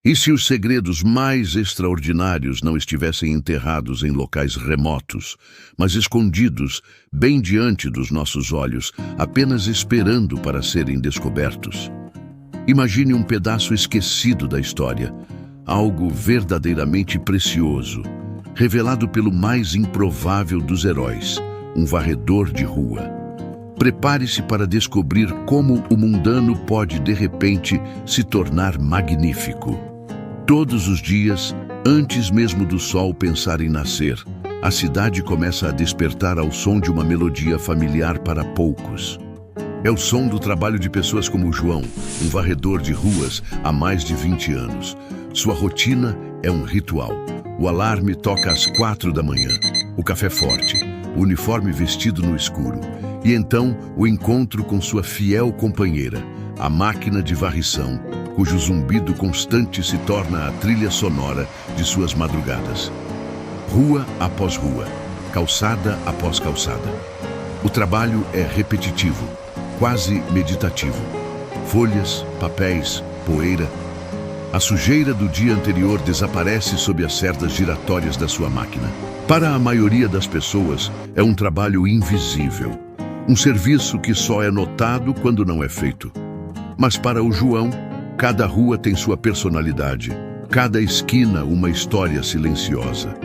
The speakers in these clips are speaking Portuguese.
E se os segredos mais extraordinários não estivessem enterrados em locais remotos, mas escondidos bem diante dos nossos olhos, apenas esperando para serem descobertos? Imagine um pedaço esquecido da história, algo verdadeiramente precioso, revelado pelo mais improvável dos heróis, um varredor de rua. Prepare-se para descobrir como o mundano pode, de repente, se tornar magnífico. Todos os dias, antes mesmo do sol pensar em nascer, a cidade começa a despertar ao som de uma melodia familiar para poucos. É o som do trabalho de pessoas como João, um varredor de ruas há mais de 20 anos. Sua rotina é um ritual. O alarme toca às 4 da manhã, o café forte, o uniforme vestido no escuro, e então o encontro com sua fiel companheira, a máquina de varrição, cujo zumbido constante se torna a trilha sonora de suas madrugadas. Rua após rua, calçada após calçada. O trabalho é repetitivo, quase meditativo. Folhas, papéis, poeira. A sujeira do dia anterior desaparece sob as cerdas giratórias da sua máquina. Para a maioria das pessoas, é um trabalho invisível. Um serviço que só é notado quando não é feito. Mas para o João, cada rua tem sua personalidade, cada esquina uma história silenciosa.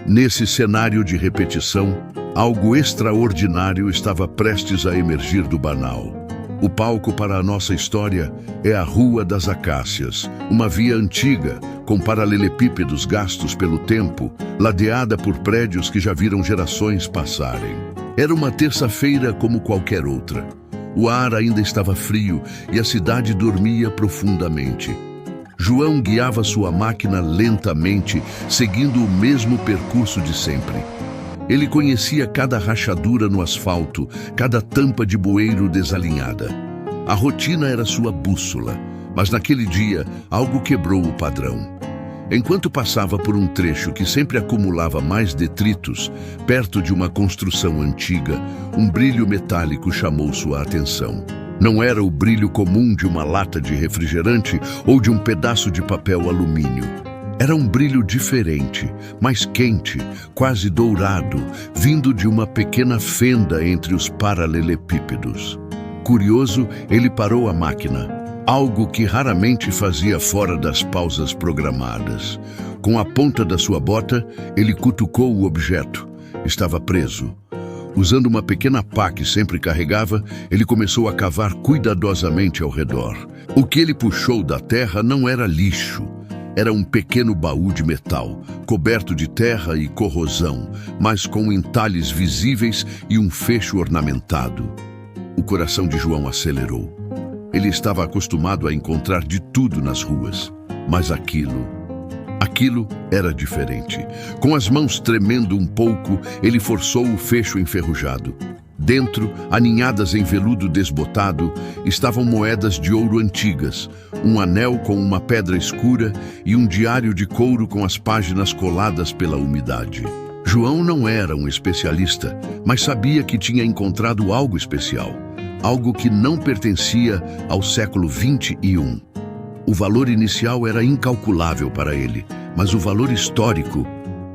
Nesse cenário de repetição, algo extraordinário estava prestes a emergir do banal. O palco para a nossa história é a Rua das Acácias, uma via antiga, com paralelepípedos gastos pelo tempo, ladeada por prédios que já viram gerações passarem. Era uma terça-feira como qualquer outra. O ar ainda estava frio e a cidade dormia profundamente. João guiava sua máquina lentamente, seguindo o mesmo percurso de sempre. Ele conhecia cada rachadura no asfalto, cada tampa de bueiro desalinhada. A rotina era sua bússola, mas naquele dia algo quebrou o padrão. Enquanto passava por um trecho que sempre acumulava mais detritos, perto de uma construção antiga, um brilho metálico chamou sua atenção. Não era o brilho comum de uma lata de refrigerante ou de um pedaço de papel alumínio. Era um brilho diferente, mais quente, quase dourado, vindo de uma pequena fenda entre os paralelepípedos. Curioso, ele parou a máquina, algo que raramente fazia fora das pausas programadas. Com a ponta da sua bota, ele cutucou o objeto. Estava preso. Usando uma pequena pá que sempre carregava, ele começou a cavar cuidadosamente ao redor. O que ele puxou da terra não era lixo. Era um pequeno baú de metal, coberto de terra e corrosão, mas com entalhes visíveis e um fecho ornamentado. O coração de João acelerou. Ele estava acostumado a encontrar de tudo nas ruas, mas aquilo era diferente. Com as mãos tremendo um pouco, ele forçou o fecho enferrujado. Dentro, aninhadas em veludo desbotado, estavam moedas de ouro antigas, um anel com uma pedra escura e um diário de couro com as páginas coladas pela umidade. João não era um especialista, mas sabia que tinha encontrado algo especial, algo que não pertencia ao século 21. O valor inicial era incalculável para ele, mas o valor histórico,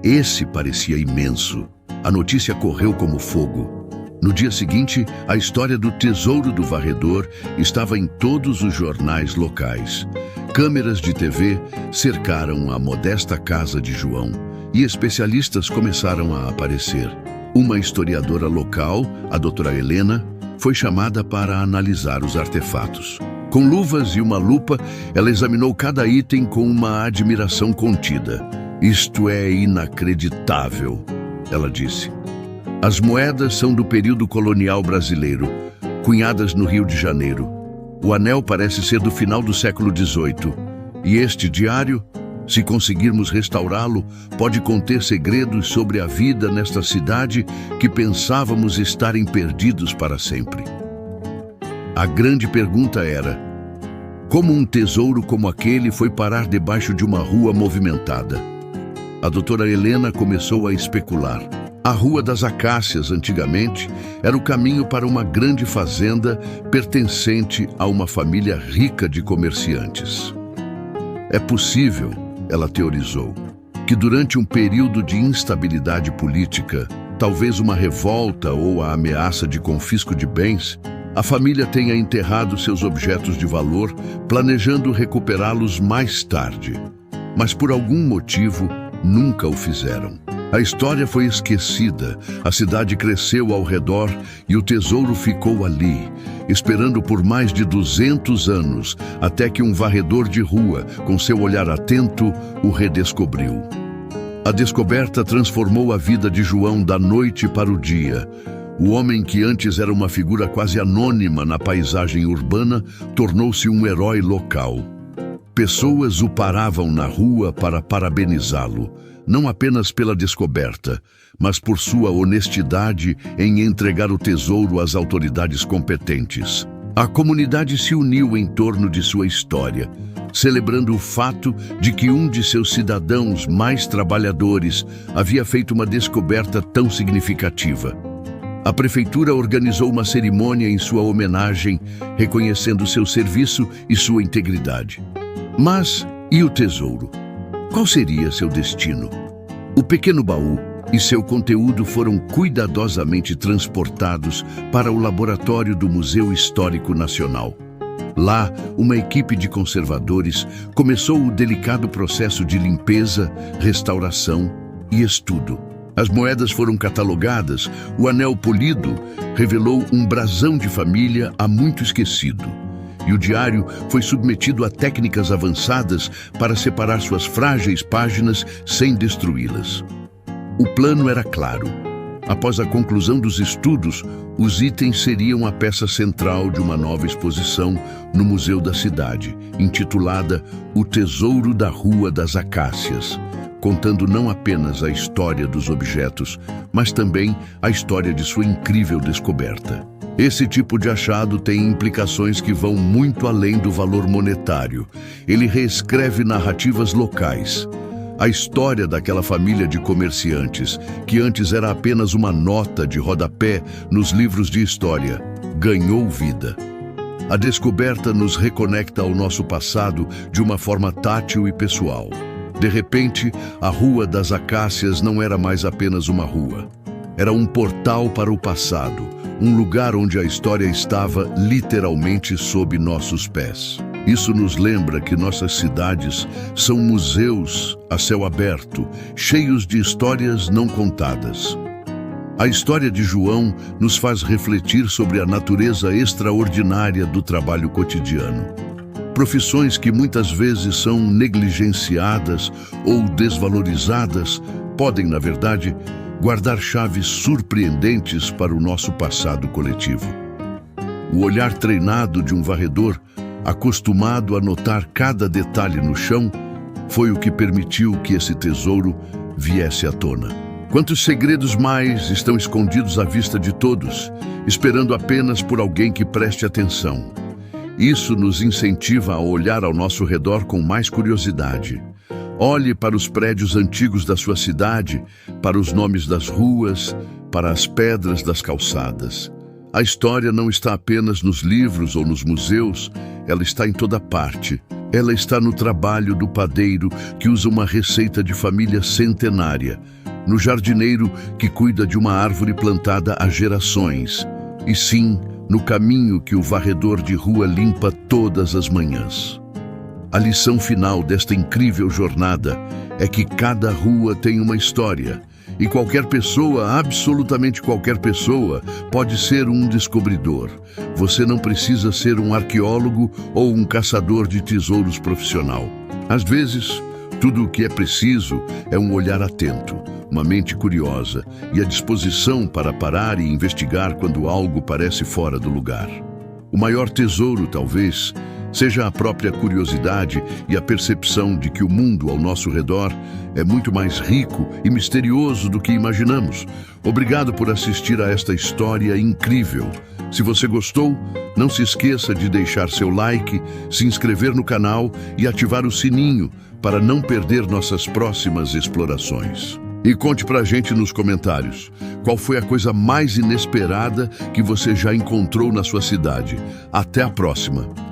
esse parecia imenso. A notícia correu como fogo. No dia seguinte, a história do tesouro do varredor estava em todos os jornais locais. Câmeras de TV cercaram a modesta casa de João e especialistas começaram a aparecer. Uma historiadora local, a doutora Helena, foi chamada para analisar os artefatos. Com luvas e uma lupa, ela examinou cada item com uma admiração contida. "Isto é inacreditável", ela disse. As moedas são do período colonial brasileiro, cunhadas no Rio de Janeiro. O anel parece ser do final do século XVIII. E este diário, se conseguirmos restaurá-lo, pode conter segredos sobre a vida nesta cidade que pensávamos estarem perdidos para sempre. A grande pergunta era: como um tesouro como aquele foi parar debaixo de uma rua movimentada? A doutora Helena começou a especular. A Rua das Acácias, antigamente, era o caminho para uma grande fazenda pertencente a uma família rica de comerciantes. É possível, ela teorizou, que durante um período de instabilidade política, talvez uma revolta ou a ameaça de confisco de bens, a família tenha enterrado seus objetos de valor, planejando recuperá-los mais tarde. Mas por algum motivo, nunca o fizeram. A história foi esquecida, a cidade cresceu ao redor e o tesouro ficou ali, esperando por mais de 200 anos, até que um varredor de rua, com seu olhar atento, o redescobriu. A descoberta transformou a vida de João da noite para o dia. O homem que antes era uma figura quase anônima na paisagem urbana, tornou-se um herói local. Pessoas o paravam na rua para parabenizá-lo, não apenas pela descoberta, mas por sua honestidade em entregar o tesouro às autoridades competentes. A comunidade se uniu em torno de sua história, celebrando o fato de que um de seus cidadãos mais trabalhadores havia feito uma descoberta tão significativa. A prefeitura organizou uma cerimônia em sua homenagem, reconhecendo seu serviço e sua integridade. Mas, e o tesouro? Qual seria seu destino? O pequeno baú e seu conteúdo foram cuidadosamente transportados para o laboratório do Museu Histórico Nacional. Lá, uma equipe de conservadores começou o delicado processo de limpeza, restauração e estudo. As moedas foram catalogadas, o anel polido revelou um brasão de família há muito esquecido. E o diário foi submetido a técnicas avançadas para separar suas frágeis páginas sem destruí-las. O plano era claro. Após a conclusão dos estudos, os itens seriam a peça central de uma nova exposição no Museu da Cidade, intitulada O Tesouro da Rua das Acácias, contando não apenas a história dos objetos, mas também a história de sua incrível descoberta. Esse tipo de achado tem implicações que vão muito além do valor monetário. Ele reescreve narrativas locais. A história daquela família de comerciantes, que antes era apenas uma nota de rodapé nos livros de história, ganhou vida. A descoberta nos reconecta ao nosso passado de uma forma tátil e pessoal. De repente, a Rua das Acácias não era mais apenas uma rua. Era um portal para o passado, um lugar onde a história estava literalmente sob nossos pés. Isso nos lembra que nossas cidades são museus a céu aberto, cheios de histórias não contadas. A história de João nos faz refletir sobre a natureza extraordinária do trabalho cotidiano. Profissões que muitas vezes são negligenciadas ou desvalorizadas podem, na verdade, guardar chaves surpreendentes para o nosso passado coletivo. O olhar treinado de um varredor, acostumado a notar cada detalhe no chão, foi o que permitiu que esse tesouro viesse à tona. Quantos segredos mais estão escondidos à vista de todos, esperando apenas por alguém que preste atenção? Isso nos incentiva a olhar ao nosso redor com mais curiosidade. Olhe para os prédios antigos da sua cidade, para os nomes das ruas, para as pedras das calçadas. A história não está apenas nos livros ou nos museus, ela está em toda parte. Ela está no trabalho do padeiro que usa uma receita de família centenária, no jardineiro que cuida de uma árvore plantada há gerações, e sim, no caminho que o varredor de rua limpa todas as manhãs. A lição final desta incrível jornada é que cada rua tem uma história, e qualquer pessoa, absolutamente qualquer pessoa, pode ser um descobridor. Você não precisa ser um arqueólogo ou um caçador de tesouros profissional. Às vezes, tudo o que é preciso é um olhar atento, uma mente curiosa e a disposição para parar e investigar quando algo parece fora do lugar. O maior tesouro, talvez, seja a própria curiosidade e a percepção de que o mundo ao nosso redor é muito mais rico e misterioso do que imaginamos. Obrigado por assistir a esta história incrível. Se você gostou, não se esqueça de deixar seu like, se inscrever no canal e ativar o sininho para não perder nossas próximas explorações. E conte pra gente nos comentários, qual foi a coisa mais inesperada que você já encontrou na sua cidade. Até a próxima!